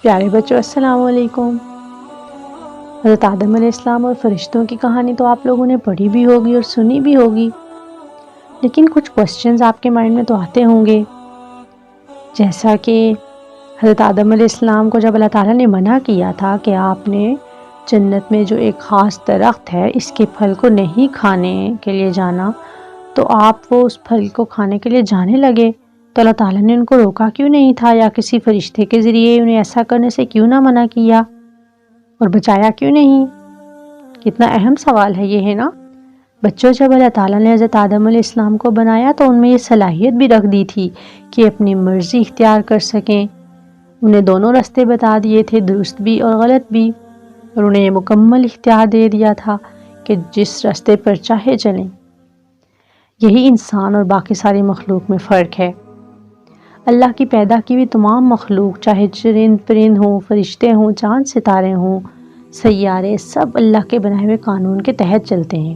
پیارے بچوں، السلام علیکم۔ حضرت آدم علیہ السلام اور فرشتوں کی کہانی تو آپ لوگوں نے پڑھی بھی ہوگی اور سنی بھی ہوگی، لیکن کچھ کوسچنز آپ کے مائنڈ میں تو آتے ہوں گے، جیسا کہ حضرت آدم علیہ السلام کو جب اللہ تعالیٰ نے منع کیا تھا کہ آپ نے جنت میں جو ایک خاص درخت ہے اس کے پھل کو نہیں کھانے کے لیے جانا، تو آپ وہ اس پھل کو کھانے کے لیے جانے لگے، تو اللہ تعالیٰ نے ان کو روکا کیوں نہیں تھا، یا کسی فرشتے کے ذریعے انہیں ایسا کرنے سے کیوں نہ منع کیا اور بچایا کیوں نہیں؟ کتنا اہم سوال ہے یہ، ہے نا؟ بچوں، جب اللہ تعالیٰ نے حضرت آدم علیہ السلام کو بنایا تو ان میں یہ صلاحیت بھی رکھ دی تھی کہ اپنی مرضی اختیار کر سکیں۔ انہیں دونوں راستے بتا دیے تھے، درست بھی اور غلط بھی، اور انہیں یہ مکمل اختیار دے دیا تھا کہ جس راستے پر چاہے چلیں۔ یہی انسان اور باقی ساری مخلوق میں فرق ہے۔ اللہ کی پیدا کی ہوئی تمام مخلوق، چاہے چرند پرند ہوں، فرشتے ہوں، چاند ستارے ہوں، سیارے، سب اللہ کے بنائے ہوئے قانون کے تحت چلتے ہیں،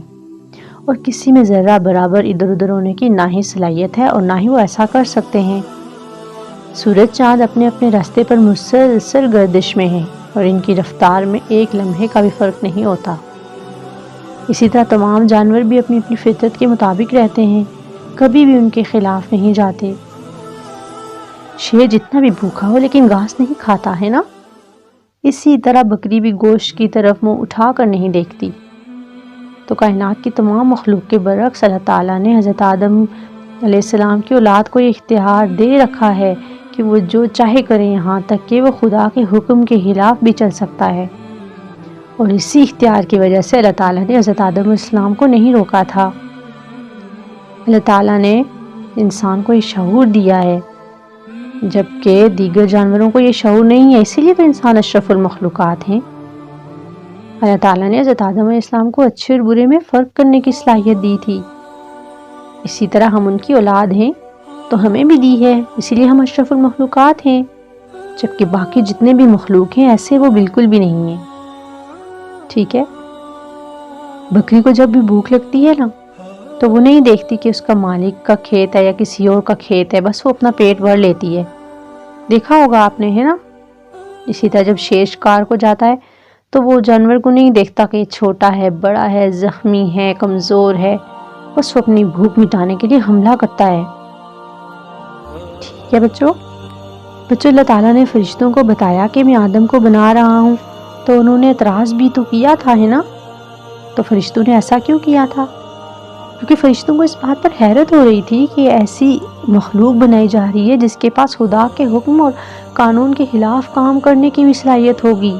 اور کسی میں ذرہ برابر ادھر ادھر ہونے کی نہ ہی صلاحیت ہے اور نہ ہی وہ ایسا کر سکتے ہیں۔ سورج چاند اپنے اپنے راستے پر مسلسل گردش میں ہیں اور ان کی رفتار میں ایک لمحے کا بھی فرق نہیں ہوتا۔ اسی طرح تمام جانور بھی اپنی اپنی فطرت کے مطابق رہتے ہیں، کبھی بھی ان کے خلاف نہیں جاتے۔ شیر جتنا بھی بھوکا ہو لیکن گھاس نہیں کھاتا، ہے نا؟ اسی طرح بکری بھی گوشت کی طرف منہ اٹھا کر نہیں دیکھتی۔ تو کائنات کی تمام مخلوق کے برعکس اللہ تعالیٰ نے حضرت آدم علیہ السلام کی اولاد کو یہ اختیار دے رکھا ہے کہ وہ جو چاہے کریں، یہاں تک کہ وہ خدا کے حکم کے خلاف بھی چل سکتا ہے، اور اسی اختیار کی وجہ سے اللہ تعالیٰ نے حضرت آدم علیہ السلام کو نہیں روکا تھا۔ اللہ تعالیٰ نے انسان کو یہ شعور دیا ہے، جبکہ دیگر جانوروں کو یہ شعور نہیں ہے، اسی لیے تو انسان اشرف المخلوقات ہیں۔ اللہ تعالیٰ نے حضرت آدم علیہ السلام کو اچھے اور برے میں فرق کرنے کی صلاحیت دی تھی۔ اسی طرح ہم ان کی اولاد ہیں تو ہمیں بھی دی ہے، اسی لیے ہم اشرف المخلوقات ہیں، جبکہ باقی جتنے بھی مخلوق ہیں ایسے وہ بالکل بھی نہیں ہیں۔ ٹھیک ہے؟ بکری کو جب بھی بھوک لگتی ہے نا، تو وہ نہیں دیکھتی کہ اس کا مالک کا کھیت ہے یا کسی اور کا کھیت ہے، بس وہ اپنا پیٹ بھر لیتی ہے۔ دیکھا ہوگا آپ نے، ہے نا؟ اسی طرح جب شیر شکار کو جاتا ہے تو وہ جانور کو نہیں دیکھتا کہ یہ چھوٹا ہے، بڑا ہے، زخمی ہے، کمزور ہے، بس وہ اپنی بھوک مٹانے کے لیے حملہ کرتا ہے۔ ٹھیک ہے بچوں، اللہ تعالیٰ نے فرشتوں کو بتایا کہ میں آدم کو بنا رہا ہوں، تو انہوں نے اعتراض بھی تو کیا تھا، ہے نا؟ تو فرشتوں نے ایسا کیوں کیا تھا؟ کیونکہ فرشتوں کو اس بات پر حیرت ہو رہی تھی کہ ایسی مخلوق بنائی جا رہی ہے جس کے پاس خدا کے حکم اور قانون کے خلاف کام کرنے کی بھی صلاحیت ہوگی۔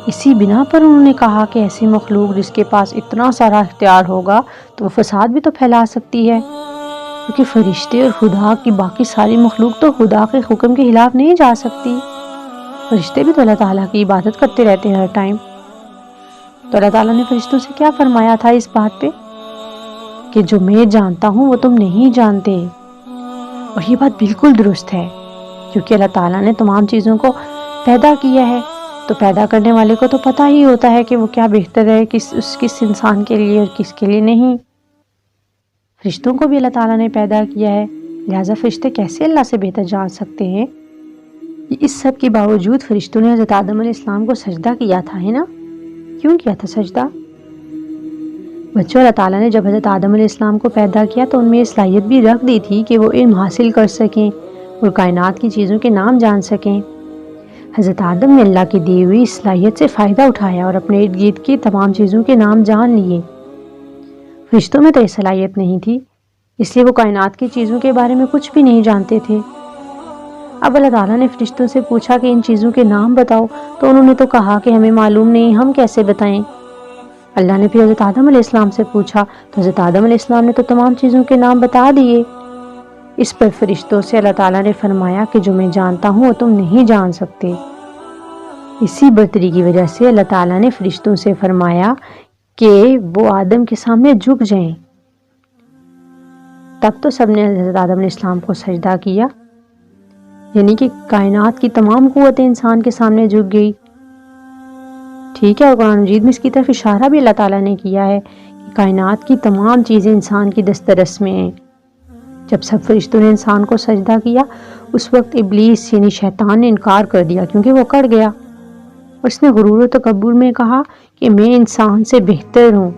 اسی بنا پر انہوں نے کہا کہ ایسی مخلوق جس کے پاس اتنا سارا اختیار ہوگا تو وہ فساد بھی تو پھیلا سکتی ہے، کیونکہ فرشتے اور خدا کی باقی ساری مخلوق تو خدا کے حکم کے خلاف نہیں جا سکتی۔ فرشتے بھی تو اللہ تعالیٰ کی عبادت کرتے رہتے ہیں ہر ٹائم۔ تو اللہ تعالیٰ نے فرشتوں سے کیا فرمایا تھا اس بات پہ کہ جو میں جانتا ہوں وہ تم نہیں جانتے؟ اور یہ بات بالکل درست ہے، کیونکہ اللہ تعالیٰ نے تمام چیزوں کو پیدا کیا ہے، تو پیدا کرنے والے کو تو پتہ ہی ہوتا ہے کہ وہ کیا بہتر ہے کس انسان کے لیے اور کس کے لیے نہیں۔ فرشتوں کو بھی اللہ تعالیٰ نے پیدا کیا ہے، لہٰذا فرشتے کیسے اللہ سے بہتر جان سکتے ہیں؟ اس سب کے باوجود فرشتوں نے حضرت آدم علیہ السلام کو سجدہ کیا تھا، ہے نا؟ کیوں کیا تھا سجدہ؟ بچوں، اللہ تعالیٰ نے جب حضرت آدم علیہ السلام کو پیدا کیا تو ان میں یہ صلاحیت بھی رکھ دی تھی کہ وہ علم حاصل کر سکیں اور کائنات کی چیزوں کے نام جان سکیں۔ حضرت آدم نے اللہ کی دی ہوئی صلاحیت سے فائدہ اٹھایا اور اپنے ارد گرد کی تمام چیزوں کے نام جان لیے۔ فرشتوں میں تو یہ صلاحیت نہیں تھی، اس لیے وہ کائنات کی چیزوں کے بارے میں کچھ بھی نہیں جانتے تھے۔ اب اللہ تعالیٰ نے فرشتوں سے پوچھا کہ ان چیزوں کے نام بتاؤ، تو انہوں نے تو کہا کہ ہمیں معلوم نہیں، ہم کیسے بتائیں؟ اللہ نے پھر حضرت آدم علیہ السلام سے پوچھا تو حضرت آدم علیہ السلام نے تو تمام چیزوں کے نام بتا دیے۔ اس پر فرشتوں سے اللہ تعالیٰ نے فرمایا کہ جو میں جانتا ہوں وہ تم نہیں جان سکتے۔ اسی برتری کی وجہ سے اللہ تعالیٰ نے فرشتوں سے فرمایا کہ وہ آدم کے سامنے جھک جائیں۔ تب تو سب نے حضرت آدم علیہ السلام کو سجدہ کیا، یعنی کہ کائنات کی تمام قوتیں انسان کے سامنے جھک گئی۔ ٹھیک ہے، اور قرآن مجید میں اس کی طرف اشارہ بھی اللہ تعالیٰ نے کیا ہے کہ کائنات کی تمام چیزیں انسان کی دسترس میں ہیں، جب سب فرشتوں نے انسان کو سجدہ کیا اس وقت ابلیس یعنی شیطان نے انکار کر دیا کیونکہ وہ اکڑ گیا. اس نے غرور و تکبر میں کہا کہ میں انسان سے بہتر ہوں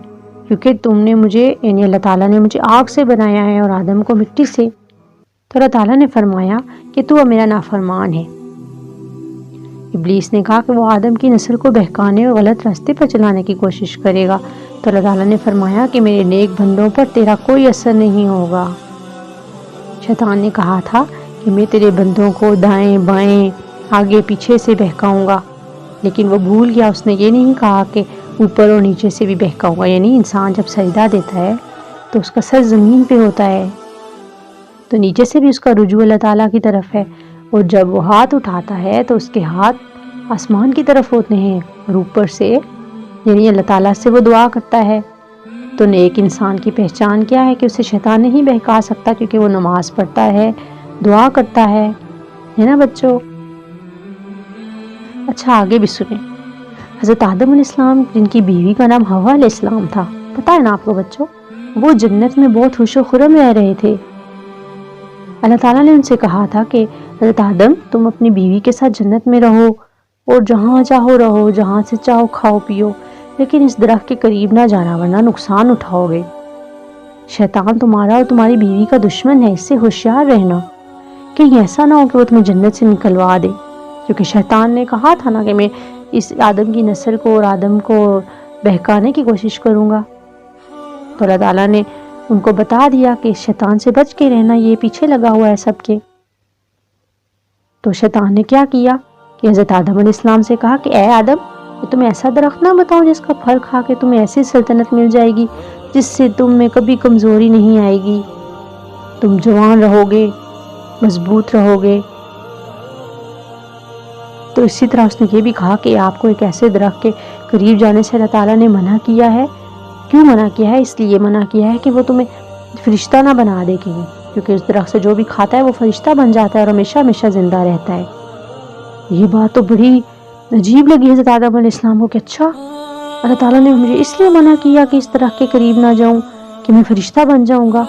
کیونکہ تم نے مجھے یعنی اللہ تعالیٰ نے مجھے آگ سے بنایا ہے اور آدم کو مٹی سے. تو اللہ تعالیٰ نے فرمایا کہ تو میرا نافرمان ہے. ابلیس نے کہا کہ وہ آدم کی نسل کو بہکانے اور غلط راستے پر چلانے کی کوشش کرے گا. تو اللہ تعالیٰ نے فرمایا کہ میرے نیک بندوں پر تیرا کوئی اثر نہیں ہوگا. شیطان نے کہا تھا کہ میں تیرے بندوں کو دائیں بائیں آگے پیچھے سے بہکاؤں گا، لیکن وہ بھول گیا. اس نے یہ نہیں کہا کہ اوپر اور نیچے سے بھی بہکاؤں گا. یعنی انسان جب سجدہ دیتا ہے تو اس کا سر زمین پہ ہوتا ہے تو نیچے سے بھی اس کا رجوع اللہ تعالیٰ کی طرف ہے، اور جب وہ ہاتھ اٹھاتا ہے تو اس کے ہاتھ آسمان کی طرف ہوتے ہیں اور اوپر سے یعنی اللہ تعالیٰ سے وہ دعا کرتا ہے. تو نیک انسان کی پہچان کیا ہے کہ اسے شیطان نہیں بہکا سکتا کیونکہ وہ نماز پڑھتا ہے، دعا کرتا ہے نا بچوں. اچھا آگے بھی سنیں. حضرت آدم علیہ السلام جن کی بیوی کا نام حوا علیہ السلام تھا، پتہ ہے نا آپ کو بچوں، وہ جنت میں بہت خوش و خرم رہ رہے تھے. اللہ تعالیٰ نے ان سے کہا تھا کہ حضرت آدم تم اپنی بیوی کے ساتھ جنت میں رہو اور جہاں چاہو رہو، جہاں سے چاہو کھاؤ پیو، لیکن اس درخت کے قریب نہ جانا ورنہ نقصان اٹھاؤ گے. شیطان تمہارا اور تمہاری بیوی کا دشمن ہے، اس سے ہوشیار رہنا کہیں ایسا نہ ہو کہ وہ تمہیں جنت سے نکلوا دے. کیونکہ شیطان نے کہا تھا نا کہ میں اس آدم کی نسل کو اور آدم کو بہکانے کی کوشش کروں گا. تو اللہ تعالیٰ نے ان کو بتا دیا کہ شیطان سے بچ کے رہنا، یہ پیچھے لگا ہوا ہے سب کے. تو شیطان نے کیا کیا کہ حضرت آدم علیہ السلام سے کہا کہ اے آدم، میں تمہیں ایسا درخت نہ بتاؤں جس کا پھل کھا کے تمہیں ایسی سلطنت مل جائے گی جس سے تم میں کبھی کمزوری نہیں آئے گی، تم جوان رہو گے، مضبوط رہو گے. تو اسی طرح اس نے یہ بھی کہا کہ آپ کو ایک ایسے درخت کے قریب جانے سے اللہ تعالیٰ نے منع کیا ہے. کیوں منع کیا ہے؟ اس لیے منع کیا ہے کہ وہ تمہیں فرشتہ نہ بنا دے کہیں، کیونکہ اس درخت سے جو بھی کھاتا ہے وہ فرشتہ بن جاتا ہے اور ہمیشہ ہمیشہ زندہ رہتا ہے. یہ بات تو بڑی عجیب لگی حضرت آدم علیہ السلام کو کہ اچھا اللہ تعالیٰ نے مجھے اس لیے منع کیا کہ اس درخت کے قریب نہ جاؤں کہ میں فرشتہ بن جاؤں گا.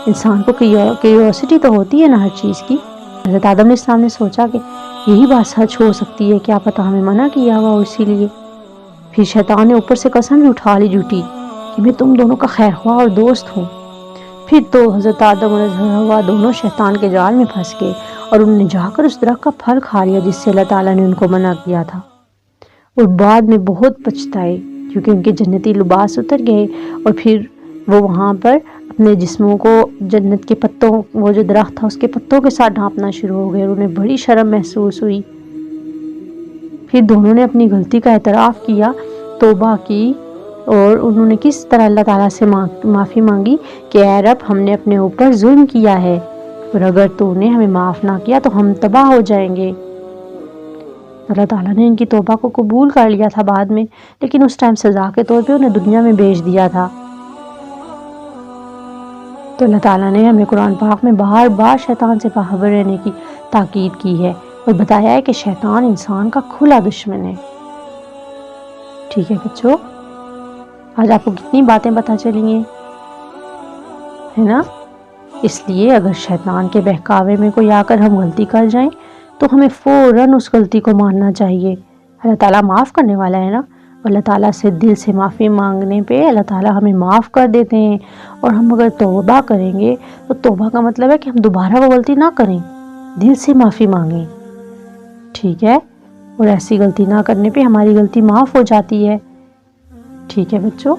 انسان کو کیوریوسٹی تو ہوتی ہے نا ہر چیز کی. حضرت آدم علیہ السلام نے سوچا کہ یہی بات سچ ہو سکتی ہے، کیا پتہ ہمیں منع کیا ہوا اسی لیے. پھر شیطان نے اوپر سے قسم بھی اٹھا لی جھوٹی کہ میں تم دونوں کا خیر خواہ اور دوست ہوں. پھر تو حضرت آدم اور حوا دونوں شیطان کے جال میں پھنس گئے اور انہوں نے جا کر اس درخت کا پھل کھا لیا جس سے اللہ تعالیٰ نے ان کو منع کیا تھا. اور بعد میں بہت پچھتائے کیونکہ ان کے جنتی لباس اتر گئے اور پھر وہ وہاں پر اپنے جسموں کو جنت کے پتوں، وہ جو درخت تھا اس کے پتوں کے ساتھ ڈھانپنا شروع ہو گئے اور انہیں بڑی شرم محسوس ہوئی. پھر دونوں نے اپنی غلطی کا اعتراف کیا، توبہ کی، اور انہوں نے کس طرح اللہ تعالیٰ سے معافی مانگی کہ اے رب ہم نے اپنے اوپر ظلم کیا ہے اور اگر تو نے ہمیں معاف نہ کیا تو ہم تباہ ہو جائیں گے. اللہ تعالیٰ نے ان کی توبہ کو قبول کر لیا تھا بعد میں، لیکن اس ٹائم سزا کے طور پہ انہیں دنیا میں بھیج دیا تھا. تو اللہ تعالیٰ نے ہمیں قرآن پاک میں بار بار شیطان سے باخبر رہنے کی تاکید کی ہے اور بتایا ہے کہ شیطان انسان کا کھلا دشمن ہے. ٹھیک ہے بچوں، آج آپ کو کتنی باتیں پتہ چلی ہیں، ہے نا؟ اس لیے اگر شیطان کے بہکاوے میں کوئی آ کر ہم غلطی کر جائیں تو ہمیں فوراً اس غلطی کو ماننا چاہیے. اللہ تعالیٰ معاف کرنے والا ہے نا. اللہ تعالیٰ سے دل سے معافی مانگنے پہ اللہ تعالیٰ ہمیں معاف کر دیتے ہیں. اور ہم اگر توبہ کریں گے تو توبہ کا مطلب ہے کہ ہم دوبارہ وہ غلطی نہ کریں، دل سے معافی مانگیں. ٹھیک ہے؟ اور ایسی غلطی نہ کرنے پہ ہماری غلطی معاف ہو جاتی ہے. ٹھیک ہے بچوں.